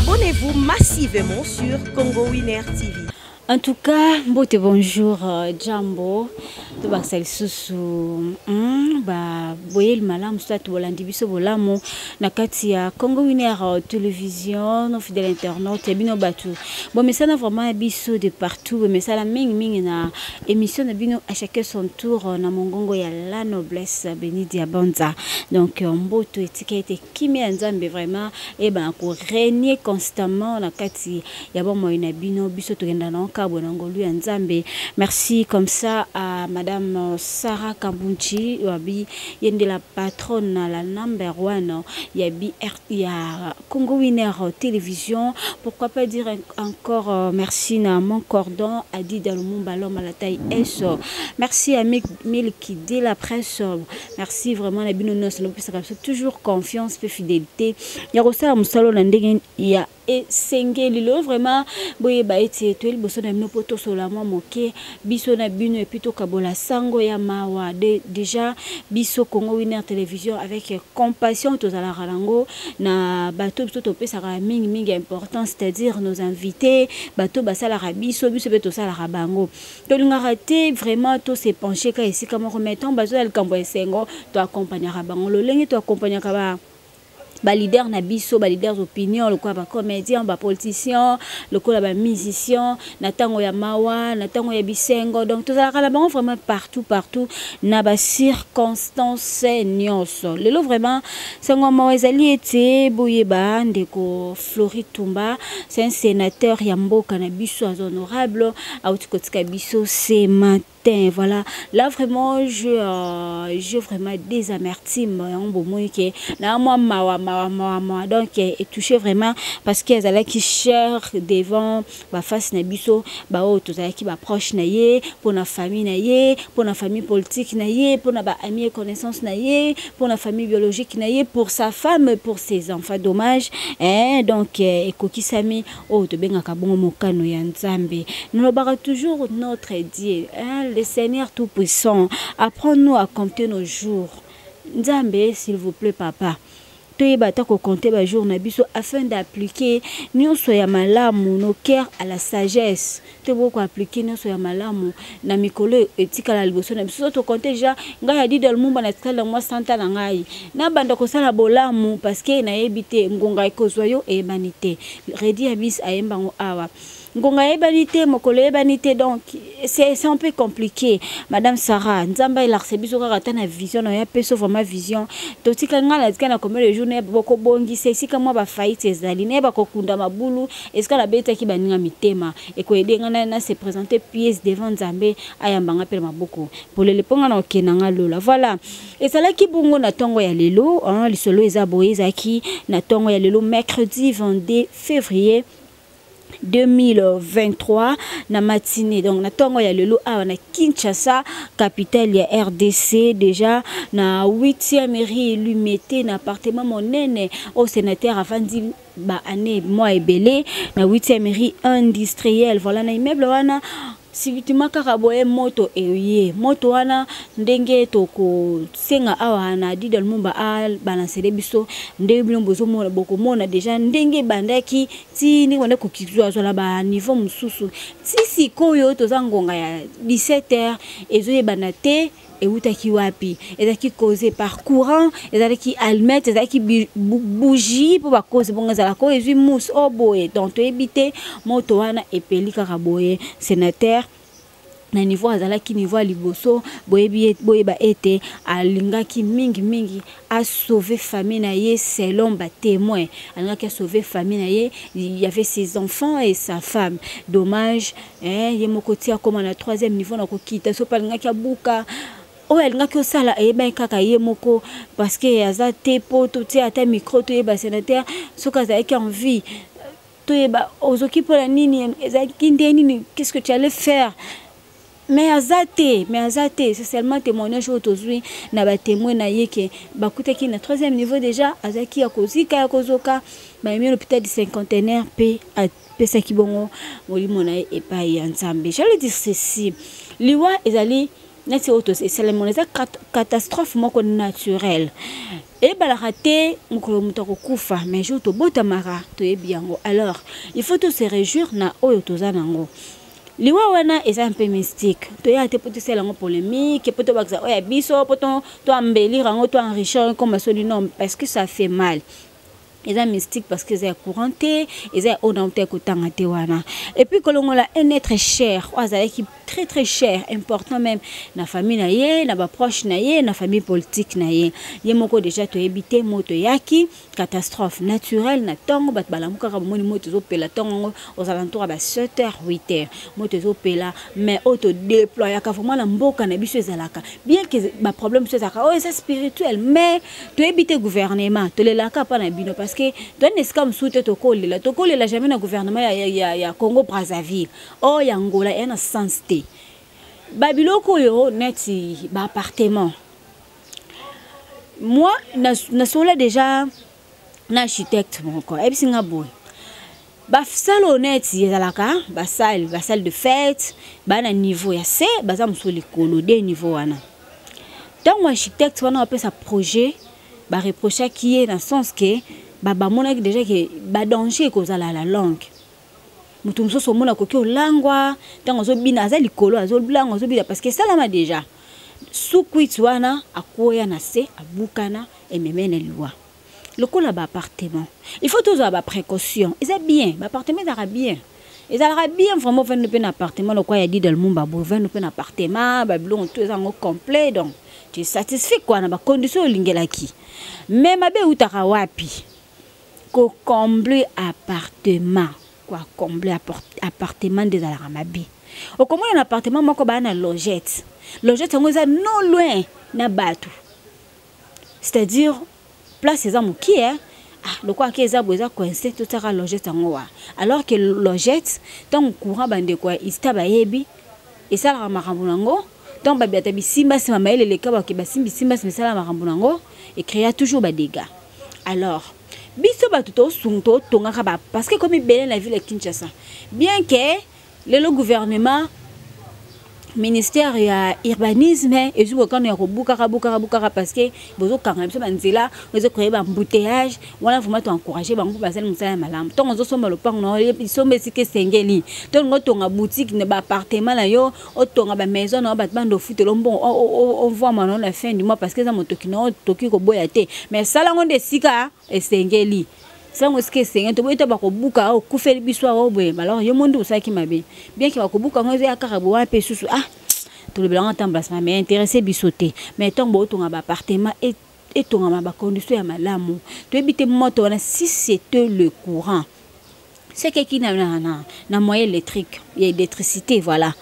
Abonnez-vous massivement sur Congo Winner TV. En tout cas, bonjour, Jambo. To basal susu boyel malam soit bolandi biso bolamo na kati ya Congo Winner télévision no fidèle internaute bino batu bon mais ça na vraiment biso de partout mais ça la mingi na émission na bino à chacun son tour na mongongo ya la noblesse béni diabanza donc mboto étiquette kimi nzambe vraiment et ben ko régner constamment na kati ya bon moi na bino biso to genda na kabo na ngolu ya nzambe. Merci comme ça à Madame Sarah Kambunchi, yabi yende la patronne la number 1 yabi ya Congo Winner télévision. Pourquoi pas dire encore merci à mon cordon Adi Dalumumba l'homme à la taille S. Merci à Milky de la presse. Merci vraiment la binonos toujours confiance et fidélité. Ya rosa musalo na ndenge ya et sengeli vraiment boye ba eti etweli boso na mino poto sola mwa moke biso na bino et plutôt kabola sango ya mawa déjà biso Congo Winner télévision avec compassion tozala ralango na bato biso topesa ka mingi importance, c'est-à-dire nos invités bato basala biso beto sala bango to linga raté vraiment to se pencher ka ici comme remettant bazo el kambo esengo to accompagner bango lo lengi to accompagner ka ba leader na biso ba leaders opinion le quoi ba comédien ba politicien le quoi ba musicien na tango ya mawa na tango ya bisengo donc tout ça la bango vraiment partout na ba circonstances nyonso lelo vraiment sango mawa ezali ete boyeba ndeko Flori Tumba c'est un sénateur ya mboka na biso honorable auti kotika biso c'est voilà là vraiment je vraiment des amertumes en beau mot que na moi mawa donc est touché vraiment parce qu'ils allaient qui cher devant ba face na biso ba auto qui ba proche na ye pour na famille na ye pour na famille politique na ye pour na ba amis et connaissances na ye pour na famille biologique na ye pour sa femme pour ses enfants dommage donc ekoki sami o to benga ka bongo mokano ya nzambe nous bara toujours notre Dieu le Seigneur Tout-Puissant, apprends-nous à compter nos jours. Nzambe, s'il vous plaît, papa. Toyeba ta ko compter ba jour na biso afin d'appliquer nyonso ya malamu no cœur à la sagesse. Te boko appliquer nyonso ya malamu na mikolo etikala liboso na biso to compter déjà ngai di dal mumba na tikala moi santa na ngai. Na banda ko sala bolamu parce que na yebite ngonga ekozwa yo e banité. Redi abis ayemba ngo awa. Ngonga ebanité mokolo ebanité donc c'est un peu compliqué. Madame Sarah nzamba il arcebiso ka na vision na ya peso vraiment vision to tika ngala tika na combien de jours ne boko bongi c'est si kama ba faillite ezali ne ba kokunda mabulu eska la beta ki baninga mitema e ko edenga na se présenter pièce devant nzambe ayambanga pe maboko pour le ponga na okenanga lola voilà et ça là ki bungo na tongo ya lelo lisolo eza boyeza ki na tongo ya lelo mercredi 22 février 2023 na matinée donc na tongo ya lelo na Kinshasa capitale ya RDC déjà na 8e mairie élu mette na appartement monene au sénateur avandi ba année mois ebele na 8e mairie industrielle voilà na immeuble wana sibitima kaka boye moto eye moto wana ndenge toko senga awa na Didal Mumba balancele biso ndenge bino bozo mona boko mona déjà ndenge bandaki ti ni wanda kokizwa zo la ba niveau mususu si koyo toza ngonga ya 17h ezo yebana te eutaki wapi ezaki causé par courant ezaki almet ezaki bougie pour ba cause bonga za la ko ezui mousse oboye donc to ebité moto wana epeli kaka boye sénateur na niveau azalaki niveau liboso boyeba ete alingaki mingi a sauver famille na ye selon ba témoin alingaki a sauver famille na ye il y avait ses enfants et sa femme dommage ye mokoti akoma na 3e niveau na kokita so palingaki abuka o alingaki osala eyeba kaka ye moko parce que aza te po to ti ata micro to yeba sénateur soka azalaki en vie to yeba ozoki pola nini ezaki nini qu'est-ce que tu allais faire mais azate c'est seulement témoignage autour na ba témoin na yeke bakutaki na 3e niveau déjà azaki ya kozika ya kozoka ba yemi l'hôpital du cinquantenaire p a pesa ki bongo molimo na epai ya nzambe. J'allais dire ceci liwa ezali neti auto c'est la catastrophe moko naturelle et balakate mukolo mutako kufa mais jour to botamara to yebiango alors il faut tout se réjouir na oyo tozanango liwa wana est un peu mystique to ya te pote selango polémique poto bakza oya biso poto to embellir rango to enrichir comme ça non parce que ça fait mal. Ils sont mystiques parce qu'ils sont courantés, ils sont honnêtes et puis quand on a un être cher, qui très très cher, important même na famille naie, na ba proche naie, na famille politique naie. Yemoko déjà to éviter moto yaki catastrophe naturelle na tongo bat balamuka ka moni moto zo pela tongo aux alentours ba 7h 8h moto zo pela mais auto déployer ka vraiment na mboka na biso ezalaka bien que ba problème c'est ça oh c'est spirituel mais to éviter gouvernement to lelaka pa na bino parce que don escam soute to kolela jamais na gouvernement ya Congo Brazzaville oh ya Angola et na sens té babiloko yo neti ba appartement moi na sola déjà na architecte moko et bisinga boy ba salle honnête ezalaka ba salle de fête ba na niveau ya C baza musoli kolo de niveau wana tant architecte wana appelle sa projet ba reprocher qui est dans sens que ba mona déjà que ba danger kozala la langue mutu msoso mona koki olangwa tango zo bina aza likolo azo blango azo bina parce que ça là déjà sukwit wana akoya na se abukana et memene loi lokola ba appartement il faut toujours ba précaution ils est bien ba appartement ça bien ils aura bien vraiment venir un appartement le quoi il dit dans le monde ba venir un appartement ba blon tout ça complet donc tu es satisfait quoi na ba condition lingelaki mais mabe utaka wapi ko combler appartement quoi combler appartement des alamabi au comment un appartement moko ba na logette ngo za non loin na batu c'est-à-dire place les amours qui est le quoi qui est boza coincé tout ça logette ngo alors que logette tant courant bande quoi istaba yebi et ça la makambo tant ba biata bisimba c'est mama ele ka ba ke basimbi simba c'est ça la makambo ngo et créer toujours ba dégâts alors biso ba tout sunto tonga ba parce que comme il la ville de Kinshasa bien que le gouvernement ministère ya urbanisme et je quand on a buka parce que bozo kanga biso banzela ozo créer ba embouteillage wala vraiment to encourager bango basala musala malamu to ozo somba le pango no isombe sike sengeli to ngotonga boutique ne ba appartement la yo otonga ba maison no ba bando foot lo bon on voit maintenant la fin du mois parce que ça motoki no toki ko boyate mais sala ngonde sika esengeli sango ske senga to boyita ba ko buka o kufeli biswa o boye alors yo monde osaki mabe bien que ba ko buka ngozo ya karabo wa pe susu tout le blanc embrassement mais intéressé bisoté mais tant bo tonga ba appartement et tonga ba condition ya malamu to ebite moto na si c'était le courant c'est que qui na moyen électrique il y a électricité voilà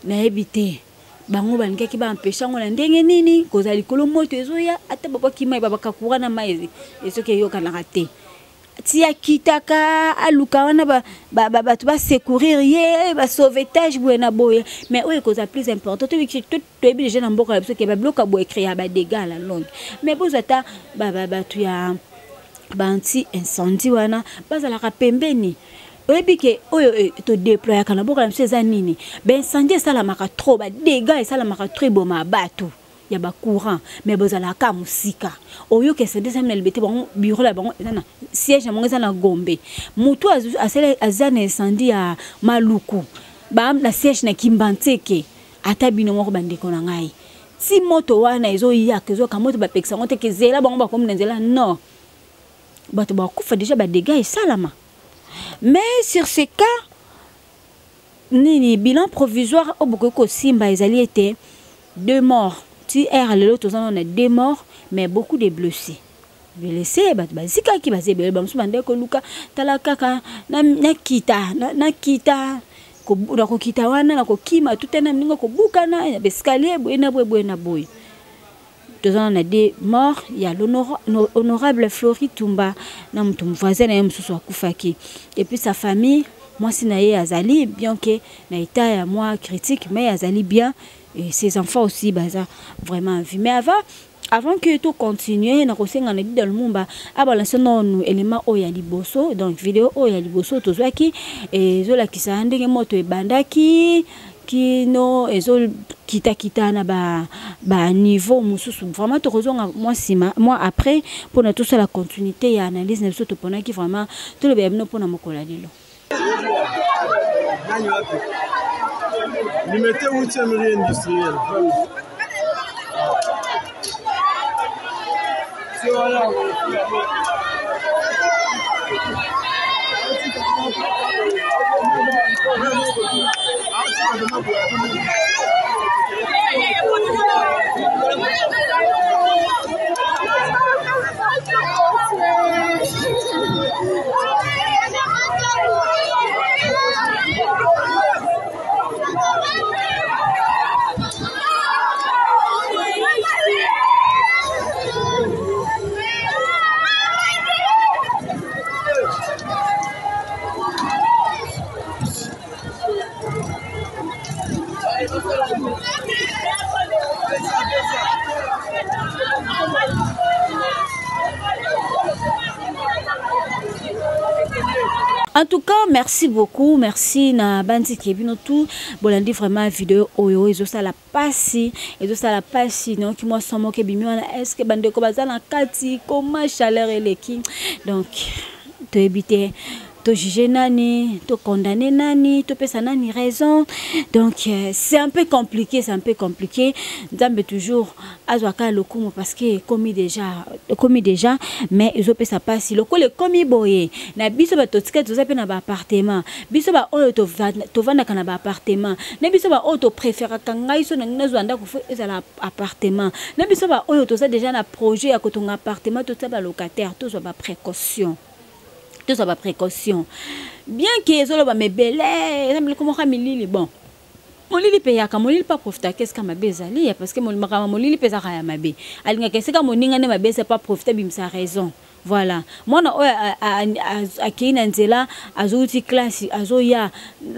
na ebite bango balinga ki ba empêcher ngona ndenge nini kozali kolo moto ezoya ata baba ki mai baba ka courant na mai et ce que yo kana raté tia kitaka aluka wana ba tu va secourir ye ba sauvetage buena boye mais oyo koza plus important to ebi déjà na mboka parce que ba bloka bo créer ba dégâts la longue mais boza ta ba tu ya ba anti incendie wana bazala ka pembeni oyebi ke oyo to déployer kana boka mse za nini ben incendie ça la maka trop ba dégâts ça la maka très boma bato ya ba courant mais bozala ka musika oyo ke c'est des amis libété bon bureau la bon na siège mon na Gombe mutu azana incendie ya Maluku ba na siège na Kimbanteke ata bino moko bandeko na ngai si moto wana ezo ya kezo ka moto ba pekisa moto ke zela bango ba comme nzela non bato ba kufa déjà ba dégâts et salama mais sur ce cas nini bilan provisoire au Bokoko Simba ezali été 2 morts. Si l'autre on a 2 morts mais beaucoup de blessés. Blessés bazika ki bazebe bamsu bande ko luka talaka na kita ko na ko kita wana na ko kima tutena ningo ko buka na escalier boyena boy. On a 2 morts, il y a l'honorable Flori Tumba na mtu voisin na msusu akufaki et puis sa famille moi sinaye azali bien que na état ya moi critique mais azali bien. Et ses enfants aussi, baza vraiment vie. Mais avant que tout continue, na kosenga na dit dans le monde, abalancer non élément oya liboso, donc vidéo oya liboso tozwaki et zola ki sa ndenge moto e bandaki kino ezo kita na ba niveau mususu vraiment to kozonga moi après pour na tout ça la continuité et analyse na biso to pona ki vraiment tout le bien pour na mokola lelo Vous mettez où tu aimerais industriel vraiment. En tout cas, merci beaucoup, merci na bandi kebino tout. Bolandi vraiment vidéo oyo ezo ça la passi, non qui moi somo ke bimi wana est-ce que bande ko bazala kati comment chaleur eleki. Donc te éviter to juger nani, to condamner nani, to pesa nani raison. Donc c'est un peu compliqué, Nzambe toujours azwaka lokumu parce que commis déjà, mais ils ont pesa passi. Le commis boye, na biso ba totika toza pe na ba appartement. Biso ba oyo to vanda kana ba appartement. Na biso ba oyo to préfère kanga iso na ngina zwanda ko ezala appartement. Na biso ba oyo to za déjà na projet ya kotonga appartement to za ba locataire, to zo ba précaution. Tout ça va précaution. Bien que ça va me belé, comment milili bon. Mon lili paye ka mon lili pas profiter qu'est-ce que ma bezali parce que mon lili pesa ka ya mabe. Alinga qu'est-ce que mon ninga ne mabe c'est pas profiter bim sa raison. Voilà. Moi na a kina nzela azouti classe azoya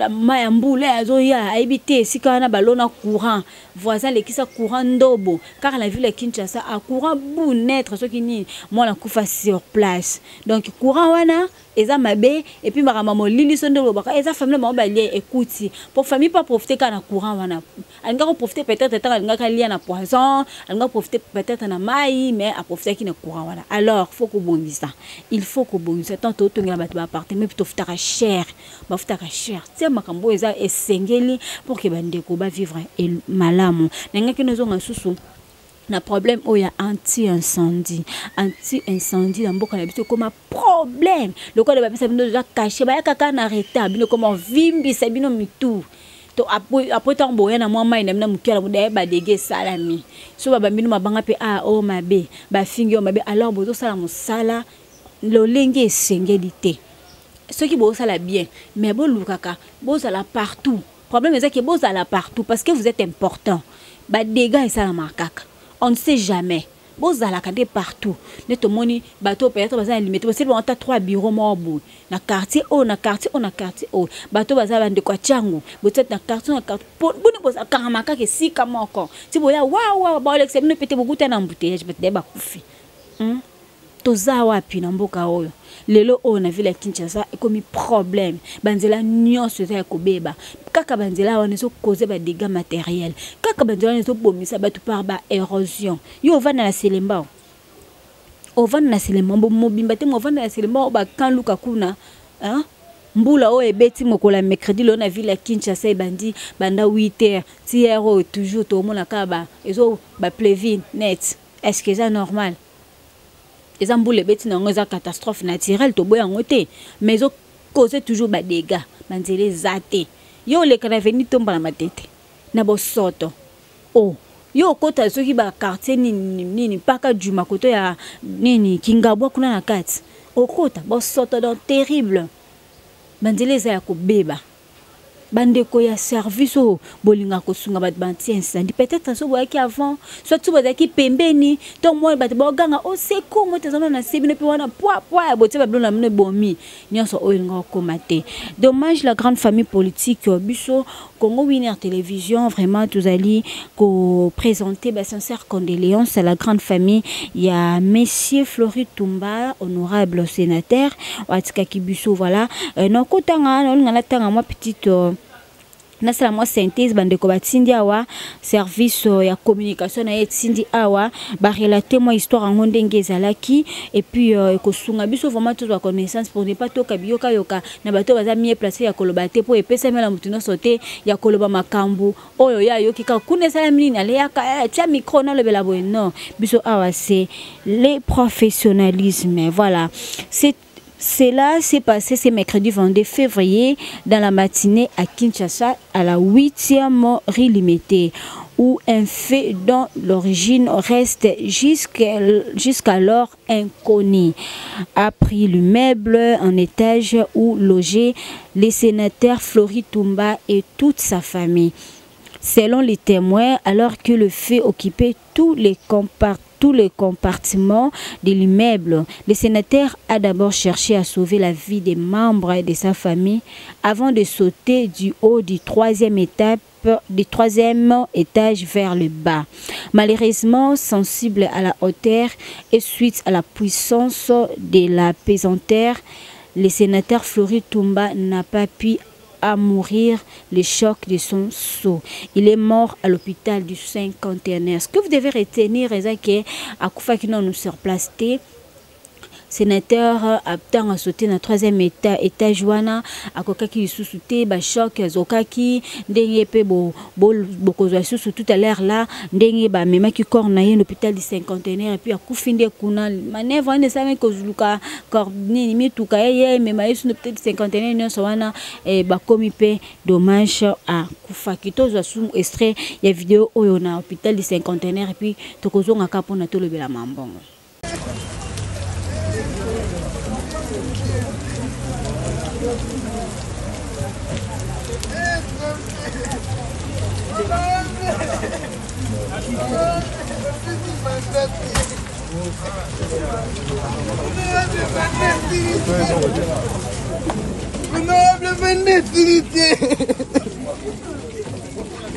mayambule azoya habiter sika na balona courant. Voisin les qui ça courant ndobo car la ville de Kinshasa a courant bonêtre ce qui ni moi la kufa sur place. Donc courant wana eza mabe et puis makamamo lili sondo baka eza famille ma balie écoute pour famille pas profiter kana courant wana. Alinga ko profiter peut-être tant alinga ka lia na poisson, alinga profiter peut-être na mai mais à profiter qui na courant wana. Alors faut que il faut que bon ça tant tout ngela ba appartement plutôt futaka cher tiens makambo eza esengeli pour que bandeko ba vivre et malamu nenga ki nozonga susu na problème oya anti-incendie na mboka na biso comme problème le quoi de ba bisa bino déjà caché ba kaka na arrêter bino comme vimbi sa bino mitou to après tant boya na moi mai na mukela mudaye ba dege salami so ba bambino mabanga pe o mabe ba fingi o mabe alors bozo sala musala lo lenge esengeli ce qui bozo sala bien mais bo lukaka bozo sala partout problème c'est que bozo sala partout parce que vous êtes important ba dégâts et sala makaka on ne sait jamais bozala kande partout neto moni bateau peut-être bazana limité parce que on a 3 bureaux morbo na quartier o bateau bazala bande kwa changu peut-être na quartier boni boza karamaka ke sika moko ti boya wa ba Alex bino pété beaucoup na embouteillage peut-être ba kufi toza wapi na mboka oyo lelo o na ville ya Kinshasa ekomi problème banzela nyonso za kobeba kaka banzela wana so causer ba dégâts matériels kaka banzela wana so bomisa batu par ba érosion yo vana na selemba mobimba te mo vana na selemba ba kanluka kuna hein mbula o ebeti mokola mercredi lo na ville ya Kinshasa bandi banda 8h tiers toujours to mona kaba ezo ba plevin net est-ce que c'est normal? Les amboules bêtes n'ont pas catastrophe naturelle, to boy en côté, mais ils causent toujours des dégâts. Manzele zate. Yo le canaveni tombe dans ma tête. Nabo soto. Oh. Yo kota ceux qui ba quartier ni pas ka du makoto ya nini kingabwa kuna na kati. O kota bo soto dans terrible. Manzele za ya kubeba. Bandeko ya service o bolinga ko sunga bat banti incendie peut-être so boya ki avant soit tu boya ki pembeni to mo bat boganga o seko mo tezana na sibine pe wana poa bote ba blona mne bomi nyonso o nga komate. Dommage la grande famille politique biso Congo Winner Télévision vraiment tous allez ko présenter ba sincère condoléances à la grande famille. Il y a Monsieur Flori Tumba honorable sénateur watika kibiso voilà non kotanga na tanga moi petite nasala moi synthèse bandeko batindi awa service ya communication na etindi awa ba relater moi histoire ngo ndenge ezalaki et puis ekosunga biso vraiment toute la connaissance pour ne pas toka biyoka yoka na bato baza mieux placé ya koloba te po epesa mela mutuno sote ya koloba makambu oyo ya yoki ka kuna sala minini ale ya tia micro na lebela boy non biso awa c'est le professionnalisme. Voilà, cela s'est passé ce mercredi 22 février dans la matinée à Kinshasa, à la 8e rue Limitée, où un fait dont l'origine reste jusqu'alors inconnu a pris l'immeuble en étage où logeait le sénateur Flori Tumba et toute sa famille. Selon les témoins, alors que le fait occupait tous les compartiments de l'immeuble, le sénateur a d'abord cherché à sauver la vie des membres de sa famille avant de sauter du haut du troisième étage vers le bas. Malheureusement, sensible à la hauteur et suite à la puissance de la pesanteur, le sénateur Flori Tumba n'a pas pu à mourir le choc de son saut. Il est mort à l'hôpital du 51. Ce que vous devez retenir, c'est que à Koufa qui nous surplace, sénateur abtang a sauté na troisième étage wana akokaki susute ba choc zokaki ndenge pe bokozwa susu tout à l'heure là ndenge ba memaki corps na l'hôpital du 51 et puis akufinde kuna manevre ne savait que zuluka corps ni mituka ye mema yesu l'hôpital du 51 nyonso wana ba komi pe dommage à kufa kitozwa sum extrait ya vidéo oyo na hôpital du 51 et puis tokozonga ka pona to lebela mambongo.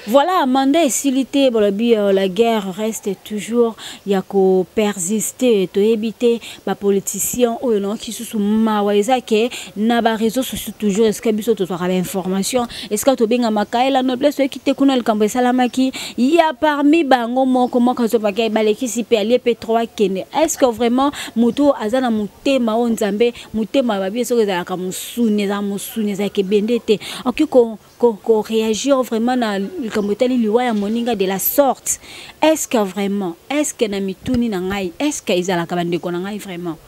Voilà, mandat et silité, la guerre reste toujours, il y a qu'à persister, à éviter, les politiciens, qui sont mawaisa, qui n'a pas réseau sociaux toujours, est-ce que biso tu auras l'information, est-ce que tu benga makai la noblesse qui te connaît le camp salamaki, il y a parmi bango mon comment quand tu vas baleki si pe aller P3 kene, est-ce que vraiment muto azana mutema onzambe mutema babi so za ka musune za ke bendete, ok qu'on réagir vraiment na de la sorte. Est-ce que vraiment, est-ce que na mituni na ngai, est-ce que izala ka bandeko na ngai vraiment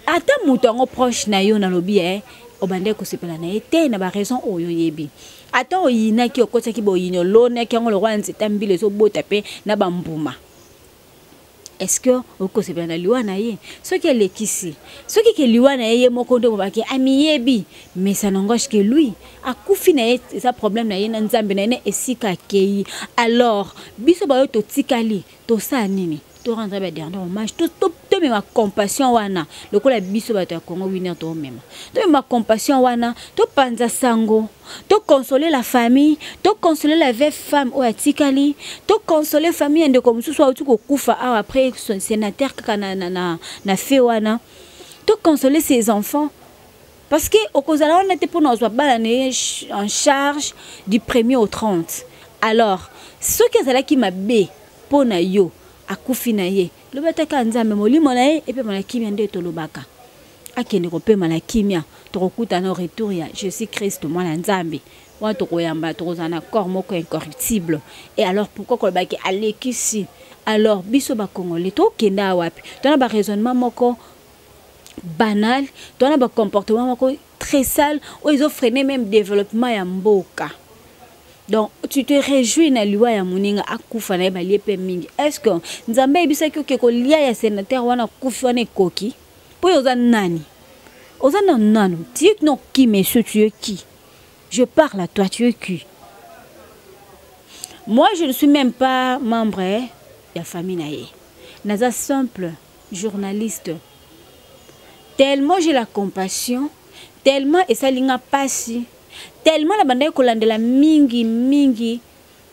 ata mutongo proche na yo na lobi obande ko sepela na ete na ba raison oyo yebi ata oyina ki okotsa ki boyinyo lone ki ngo lo rwanzi tambile so bota pe na bambuma. Est-ce que oko sepela na liwa na ye ce qui est lekisi ce qui ke liwa na ye moko ndo baki amiyebi mais ça n'engage que lui akufi na ye ça problème na ye na nzambe na ye esika kei alors biso ba yo to tikali to sa nini to rendre ba dernier hommage to même ma compassion wana lokola biso ba to Congo winner to même to ma compassion wana to panza sango to consoler la famille to consoler la veuve femme ou atikali to consoler famille ende comme soit tu ko kufa après son sénateur kana na fait wana to consoler ses enfants parce que au kozala on était pour nous balaner en charge du 1er au 30. Alors ce que ça là qui m'a bé pour na yo akufi na ye le bataka nzambe molimo na ye et puis mala kimia nde to lobaka akende ko pe mala kimia to kokuta na retour ya Jésus Christ mwana nzambe wa to koyamba to kozana corps moko incorruptible. Et alors pourquoi ko baki alekisi alors biso ba congolais to kenda wapi to na ba raisonnement moko banal to na ba comportement moko très sale où ils ont freiné même développement ya mboka. Donc tu te réjouis na liwa ya muninga akufa na ba liepe mingi. Est-ce que nzambe ebisa ki ko lia ya sénateur wana kufi wana koki po yoza nani oza nano tu es non qui monsieur tu es qui? Je parle à toi, tu es qui? Moi je ne suis même pas membre de la famille naye. Naza simple journaliste. Tellement j'ai la compassion, tellement et ça linga passi. Tellement la bande kolandela mingi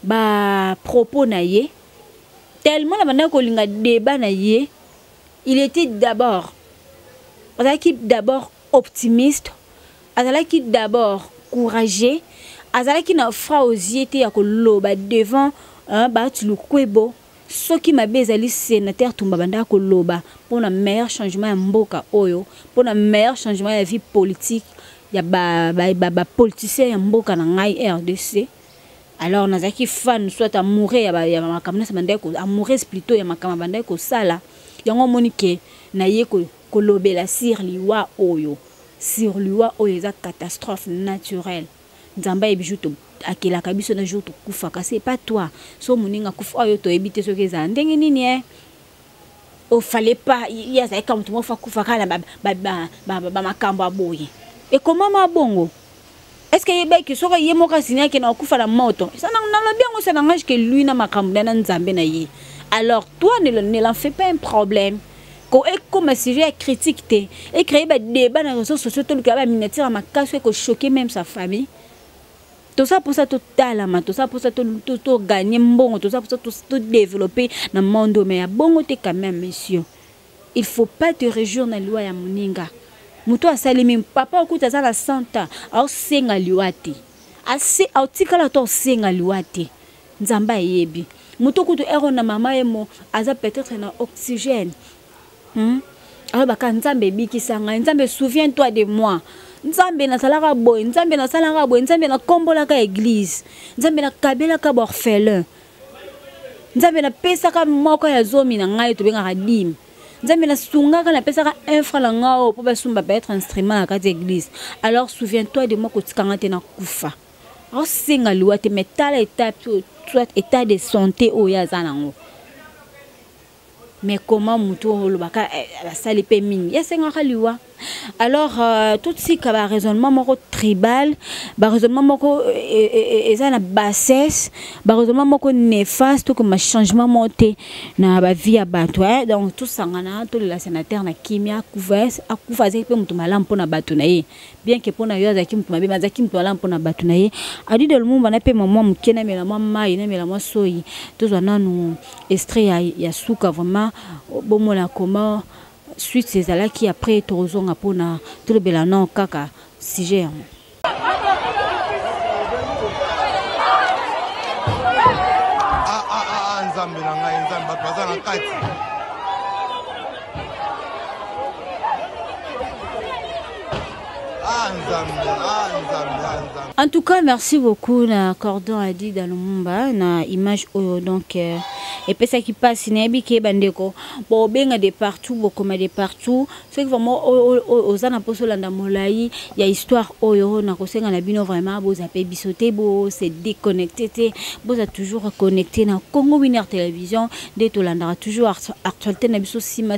ba propos na ye, tellement la bande kolinga débat na ye, il était d'abord optimiste, d'abord courageux, azalaki na frausiété ya koloba devant Baatu Lukwebo soki mabe ezali sénateur Tumba banda koloba pour un meilleur changement ya mboka oyo, pour un meilleur changement ya vie politique ya ba politicien ya mboka na ngai RDC. Alors nazaki fan soit amoureux ya makamna banda ko amoureux plutôt ya makama banda ko sala yango monike na ye ko kolobela sur liwa oyo eza catastrophe naturelle. Nzamba ebijuto akela kabiso na jour to kufa kasi pas toi so moninga kufa oyo to ebite soki eza ndenge nini o fallait pas ya za comme tout mo fa kufa kana ba makambo aboye et comment ma bongo est-ce que yeba ki soka ye moka sinya ke na kufa na moto ça na lo bien ça n'engage que lui na makambo na nzambe na ye. Alors toi ne l'en fais pas un problème. Comme sujet critique et créer des débats dans les réseaux sociaux, tout le cas, miniature ma casse et choquer même sa famille. Tout ça pour ça tout talent, tout ça pour ça tout gagner bon, tout ça pour ça tout développer dans le monde. Mais à bon côté quand même, monsieur, il faut pas te réjouir dans la loi ya moninga. Muto asalimi papa okuta za la santa, au senga liwati. Assez au tikala to senga liwati. Nzamba yebi. Muto kutu ero na mama emo aza peut-être na oxygène. Alors baka nzambe bikisanga nzambe souviens-toi de moi. Nzambe na salaka boy, nzambe na salaka boy, nzambe na kombola ka église, nzambe na kabela ka orphelin, nzambe na pesa ka moko ya zomi na ngai to benga radim, nzambe na sunga ka na pesa ka un franc la ngao pour basumba être instrument na ka église. Alors souviens-toi de moi ko tikanga te na kufa. Alors singa liwa te metala soit état de santé o ya zanango. Mais comment muto le baka la salle pe mini ya senga khaliwa. Alors tout ce qui a raisonnement moko tribal, raisonnement moko eza na bassesse, raisonnement moko néfaste comme changement monté na ba vie ya bato. Donc tout sangana tout le sénateur na kimia akufaze pe mutu malam pona bato na ye. Bien que pona yo azaki mutu mabe mazaki mutu malam pona bato na ye. Adi de lumumba na pe maman mukena mela mai na mela soyi. Tout zana nu extrait ya suka vraiment bomola comment suite ces là qui après tozonga pona tout le belano kaka sujet nzambe na ngai nzambe baza na kati. En tout cas, merci beaucoup na Cordon a dit dans le Mumba na image oyo donc et puis ça qui passe nebi ke bandeko bo benga de partout beaucoup de partout c'est que vraiment aux ana posolanda molai il y a histoire oyo na kosenga na bino vraiment bo zape bisoté bo c'est déconnecté bo za toujours connecté na Congo Winner Télévision de tolanda toujours actualité na biso sima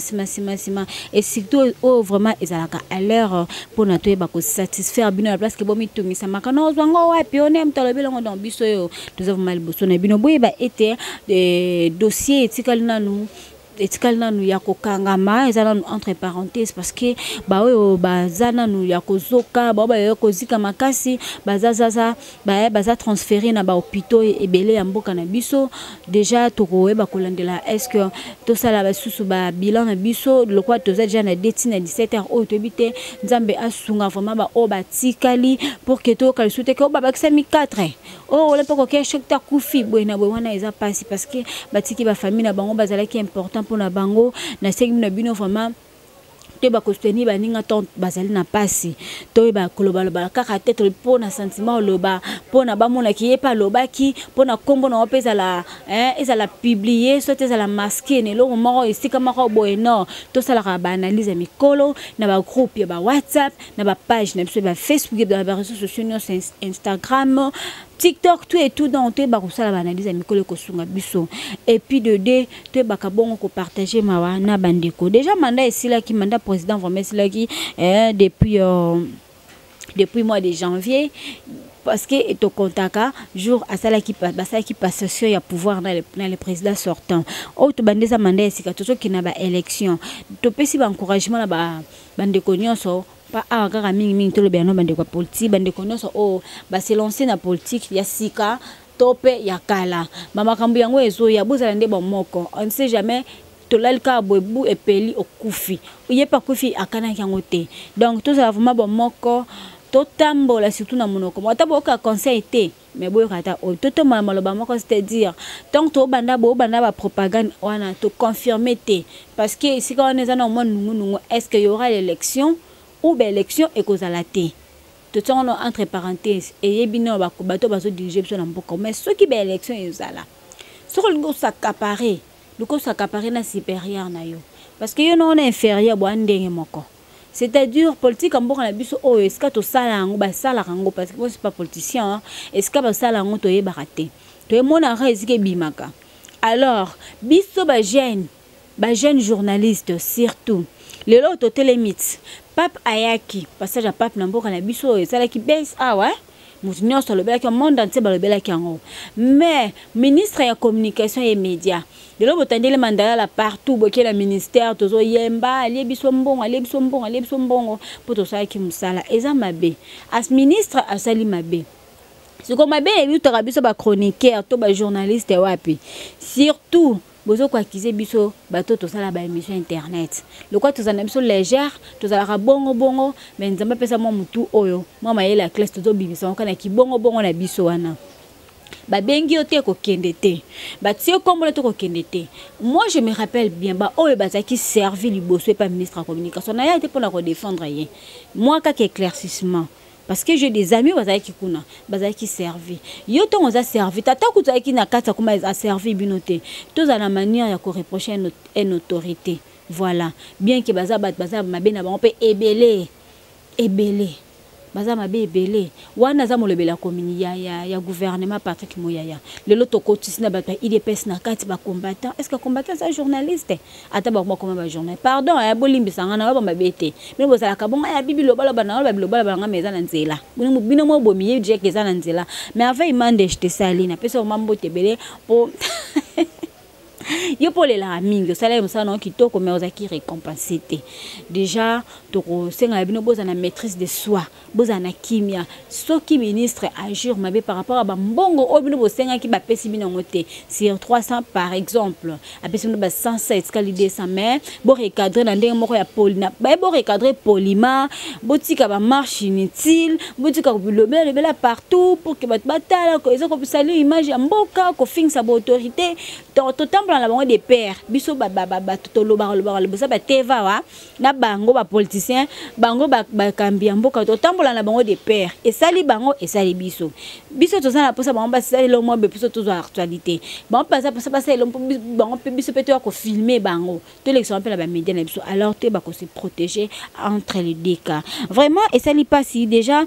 et surtout vraiment ezalaka à l'heure pour na to ba ko satisfaire bino la place que bo mitumisa makano zwango wa pionner mtalobela ngo dans biso yo nous avons mal bosso na bino boye ba été dossier etikali nanu ya kokangama eza nanu entre parenthèses parce que ba oyo baza nanu ya kozoka ba yo kozika makasi baza transféré na ba hôpitaux ebele ya mboka na biso déjà tokoyeba kolandela est-ce que to sala ba susu ba bilan na biso le quoi toza déjà na deti na 17h o tobite nzambe asunga vraiment ba o batikali pour que to kalisute ko ba bakisa mi 4 oh le poko ke shekta kufi bwena bwana eza pasi parce que batiki ba famille na bango bazala ki important pour na bango na sengi na bino vraiment te ba kosteni ba ninga ton bazali na pasi to ba koloba kaka tête pour na sentiment loba pour na ba mona ki pa loba ki pour na kombo na opeza la ezala publier soit ezala masquer ne lo mo esika mako boeno to sala ba analyse mikolo na ba groupe ya ba WhatsApp na ba page na ba Facebook na ba réseaux sociaux Instagram TikTok tout et tout dans te ba kusala ba analyse mikolo ko sunga biso et puis de deux te ba ka bongo ko partager mawa na bandeko déjà mandat esila ki mandat président vraiment esila ki depuis mois de janvier parce que et to contaka jour à sala qui passation ya pouvoir dans le président sortant o to bandeza mandat esika to ki na ba élection to pesi ba encouragement na ba bandeko nyonso pas à mingi tout le bien bande quoi politique bande konoso o ba se lancer na politique ya sika tope ya kala mama kambu yango ezo ya bozala nde ba moko on ne sait jamais tolalka bobu epeli okufi oye pa kufi akana yango te donc tout ça vraiment ba moko totambola surtout na monoko mo taboka conseil té mais boyo kata o totoma maloba moko c'est-à-dire tant to banda ba propagande wana to confirmer té parce que si quand on est en nungu est-ce qu'il y aura l'élection ou bien l'élection et cause à la té tout ça on entre parenthèses et yebino ba bato bazo diriger sur mboko mais ce qui ba élection ezala sur le go s'accaparer na supérieur na yo parce que yo non inférieur bo ndenge moko. C'est-à-dire politique en bon la biso o est-ce que to sala ngo ba sala ngo parce que moi c'est pas politicien est-ce que ba sala ngo to ye baraté to mon arrêt ezike bimaka alors biso ba jeune journaliste surtout le lot to télémite pape ayaki passage à pape na mboka na biso e sala ki base ouais Moutinho sur le bel qui monde entier le bel qui en mais ministre ya communication et médias de l'autre côté le mandat là partout boké la ministère tozo yemba ali biso mbongo pour to ça qui musala eza mabe as ministre asali mabe c'est comme mabe et lui to biso ba chroniqueur to ba journaliste wapi surtout bozo ko accuser biso bato to sala ba émission internet le quoi to za na biso légère to za la bongo mais nzamba pesa mo mutu oyo moi mayela la classe to bimisa kana ki bongo na biso wana ba bengi ote ko kendete ba tie kombo to ko kendete moi je me rappelle bien ba oyo bazaki servi liboso pas ministre de communication na ya été pour la défendre rien moi ka éclaircissement parce que j'ai des amis bazaki kuna bazaki servi yo to on a servi tata kutaki na kata kuma a servi binoté tous à la manière ya ko reprocher une autorité voilà bien que baza mabe na ba pe ebelé baza mabe ebelé wana za molobela komini ya gouvernement Patrick Moyaya le loto kotisi na bato IDPS na kati ba combattant est-ce que combattant ça journaliste ata ba comme ba journaliste pardon ya bolimbisa ngana ba mabete mais bozala ka bonga ya bibi loba na nga meza na nzela bino mo bomiye je ke za na nzela mais avant il m'a acheté ça lina pesa mambo tebele po yo pour les mingi salaire ça non qui to comme ozaki récompensé déjà to senga bino bozana maîtrise de soi bozana kimia soki ministre agir mabe par rapport à mbongo o bino bosenga ki ba pesi bino ngote sur 300 par exemple apesi bino ba 107 ka l'idée ça mais bo recadrer na ndenge moko ya polina ba bo recadrer polima botika ba marche inutile botika ko bilobela partout pour que batala ko ezako saluer image ya mboka ko finsa ba autorité to temple la bango des pères biso ba to loba ça ba teva wa na bango ba politicien bango ba kambia mboka to tambola na bango des pères et sali bango et sali biso to ça na posa bango ba sali lo mo be biso to actualité bango pasa lo bango pe biso pe to ko filmer bango to l'exemple la ba média na biso alors te ba ko se protéger entre les deux cas vraiment et sali pas si déjà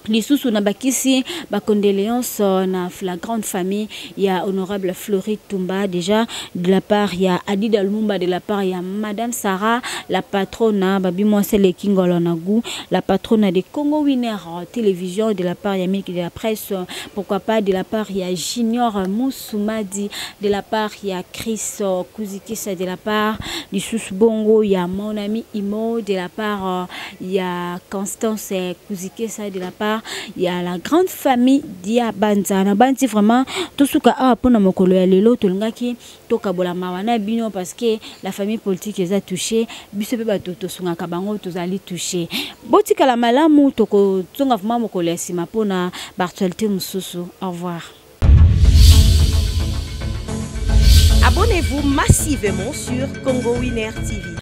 les sous na bakisi ba condoléances na la grande famille il y a honorable Floride Tumba déjà de la part il y a Adida Lumumba de la part il y a madame Sarah la patronne babi moi c'est le Kingolo Nagu la patronne de Congo Winner télévision de la part il y a Milk de la presse pourquoi pas de la part il y a Junior Moussoumadi de la part il y a Chris Kuzikisa de la part du sous Bongo il y a mon ami Imo de la part il y a Constance Kuzikisa de la part il y a la grande famille Dia Banzana Banti vraiment tout ce que a pour na mokolo ya lelo to ngaki to kabola mawana bino parce que la famille politique les a touché biso pe bato to sunga ka bango to zali touché botika la malamu to ko tsonga vraiment mokolo ya sima pona Bartolté Mususu au revoir. Abonnez-vous massivement sur Congo Winner TV.